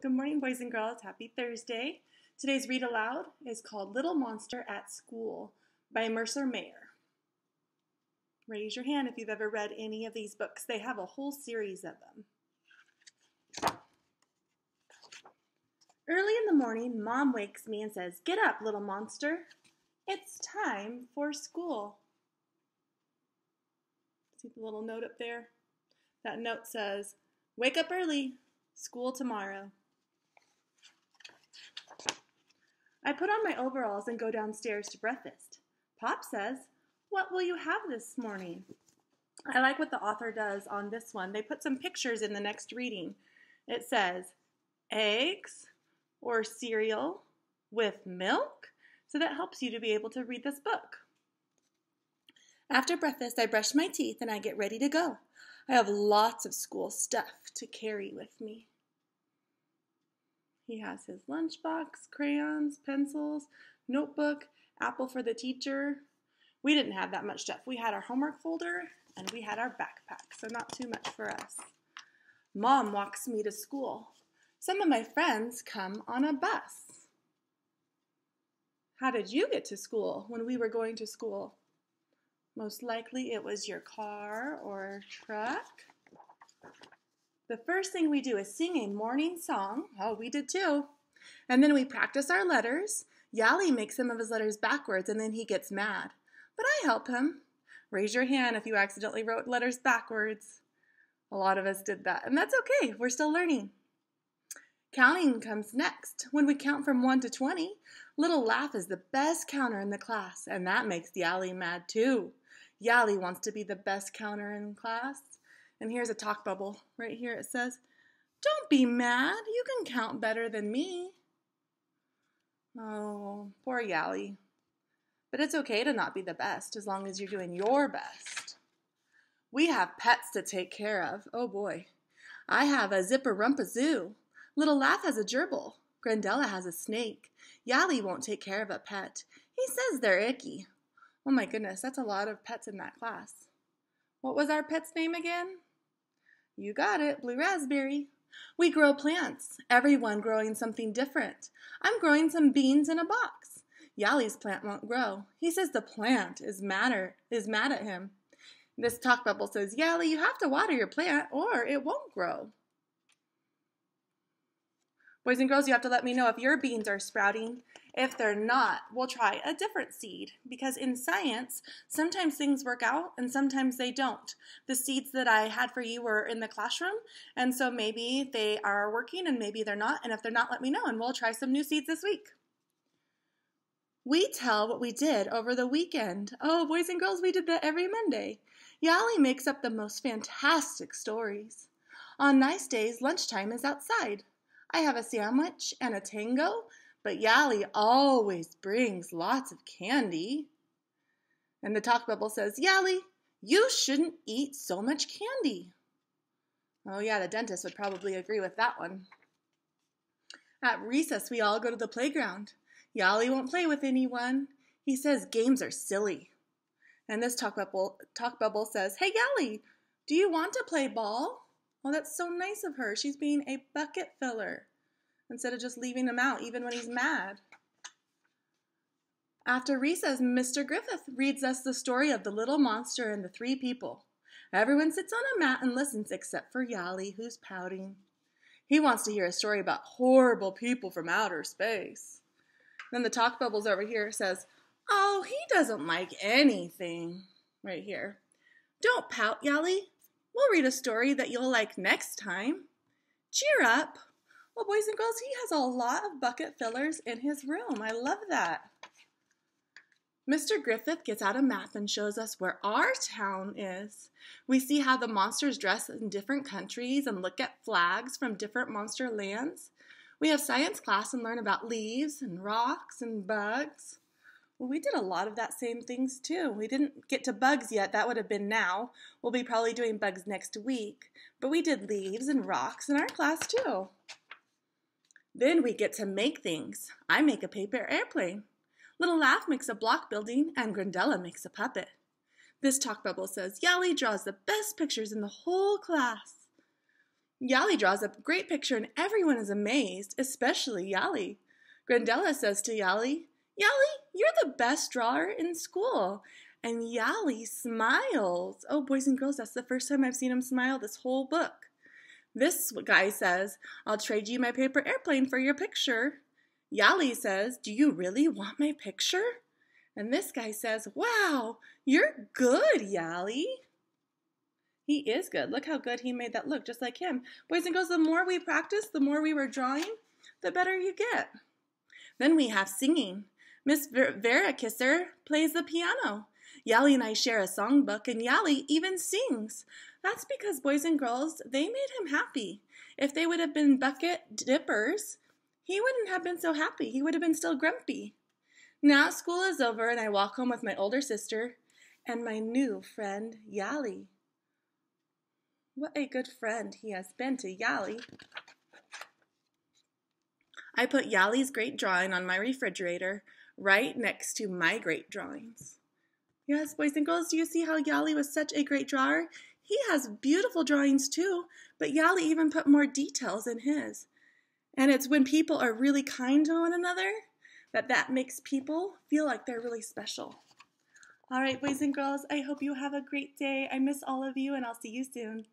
Good morning, boys and girls. Happy Thursday. Today's read aloud is called Little Monster at School by Mercer Mayer. Raise your hand if you've ever read any of these books. They have a whole series of them. Early in the morning, Mom wakes me and says, "Get up, little monster. It's time for school." See the little note up there? That note says, "Wake up early. School tomorrow." I put on my overalls and go downstairs to breakfast. Pop says, "What will you have this morning?" I like what the author does on this one. They put some pictures in the next reading. It says, eggs or cereal with milk. So that helps you to be able to read this book. After breakfast, I brush my teeth and I get ready to go. I have lots of school stuff to carry with me. He has his lunchbox, crayons, pencils, notebook, apple for the teacher. We didn't have that much stuff. We had our homework folder and we had our backpack, so not too much for us. Mom walks me to school. Some of my friends come on a bus. How did you get to school when we were going to school? Most likely it was your car or truck. The first thing we do is sing a morning song. Oh, we did too. And then we practice our letters. Yali makes some of his letters backwards and then he gets mad. But I help him. Raise your hand if you accidentally wrote letters backwards. A lot of us did that. And that's okay. We're still learning. Counting comes next. When we count from 1 to 20, Little Laugh is the best counter in the class. And that makes Yali mad too. Yali wants to be the best counter in class. And here's a talk bubble. Right here it says, "Don't be mad. You can count better than me." Oh, poor Yali. But it's okay to not be the best as long as you're doing your best. We have pets to take care of. Oh boy. I have a zipper-rumpa-zoo. Little Laugh has a gerbil. Grandella has a snake. Yali won't take care of a pet. He says they're icky. Oh my goodness, that's a lot of pets in that class. What was our pet's name again? You got it, Blue Raspberry. We grow plants, everyone growing something different. I'm growing some beans in a box. Yali's plant won't grow. He says the plant is mad at him. This talk bubble says, "Yali, you have to water your plant or it won't grow." Boys and girls, you have to let me know if your beans are sprouting. If they're not, we'll try a different seed because in science, sometimes things work out and sometimes they don't. The seeds that I had for you were in the classroom, and so maybe they are working and maybe they're not, and if they're not, let me know and we'll try some new seeds this week. We tell what we did over the weekend. Oh, boys and girls, we did that every Monday. Yali makes up the most fantastic stories. On nice days, lunchtime is outside. I have a sandwich and a tango, but Yali always brings lots of candy. And the talk bubble says, "Yali, you shouldn't eat so much candy." Oh yeah, the dentist would probably agree with that one. At recess, we all go to the playground. Yali won't play with anyone. He says games are silly. And this talk bubble says, "Hey Yali, do you want to play ball?" Oh, that's so nice of her. She's being a bucket filler instead of just leaving him out even when he's mad. After recess, Mr. Griffith reads us the story of the little monster and the 3 people. Everyone sits on a mat and listens except for Yali, who's pouting. He wants to hear a story about horrible people from outer space. Then the talk bubbles over here says, "Oh, he doesn't like anything." Right here. "Don't pout, Yali. We'll read a story that you'll like next time. Cheer up." Well, boys and girls, he has a lot of bucket fillers in his room. I love that. Mr. Griffith gets out a map and shows us where our town is. We see how the monsters dress in different countries and look at flags from different monster lands. We have science class and learn about leaves and rocks and bugs. Well, we did a lot of that same things too. We didn't get to bugs yet. That would have been now. We'll be probably doing bugs next week. But we did leaves and rocks in our class too. Then we get to make things. I make a paper airplane. Little Laugh makes a block building and Grandella makes a puppet. This talk bubble says, "Yali draws the best pictures in the whole class." Yali draws a great picture and everyone is amazed, especially Yali. Grandella says to Yali, Yali, you're the best drawer in school. And Yali smiles. Oh, boys and girls, that's the first time I've seen him smile this whole book. This guy says, I'll trade you my paper airplane for your picture. Yali says, do you really want my picture? And this guy says, wow, you're good, Yali. He is good. Look how good he made that look, just like him. Boys and girls, the more we practice, the more we were drawing, the better you get. Then we have singing. Miss Vera Kisser plays the piano. Yali and I share a songbook, and Yali even sings. That's because boys and girls, they made him happy. If they would have been bucket dippers, he wouldn't have been so happy. He would have been still grumpy. Now school is over, and I walk home with my older sister and my new friend, Yali. What a good friend he has been to Yali. I put Yali's great drawing on my refrigerator right next to my great drawings. Yes, boys and girls, do you see how Yali was such a great drawer? He has beautiful drawings too, but Yali even put more details in his. And it's when people are really kind to one another that makes people feel like they're really special. All right, boys and girls, I hope you have a great day. I miss all of you, and I'll see you soon.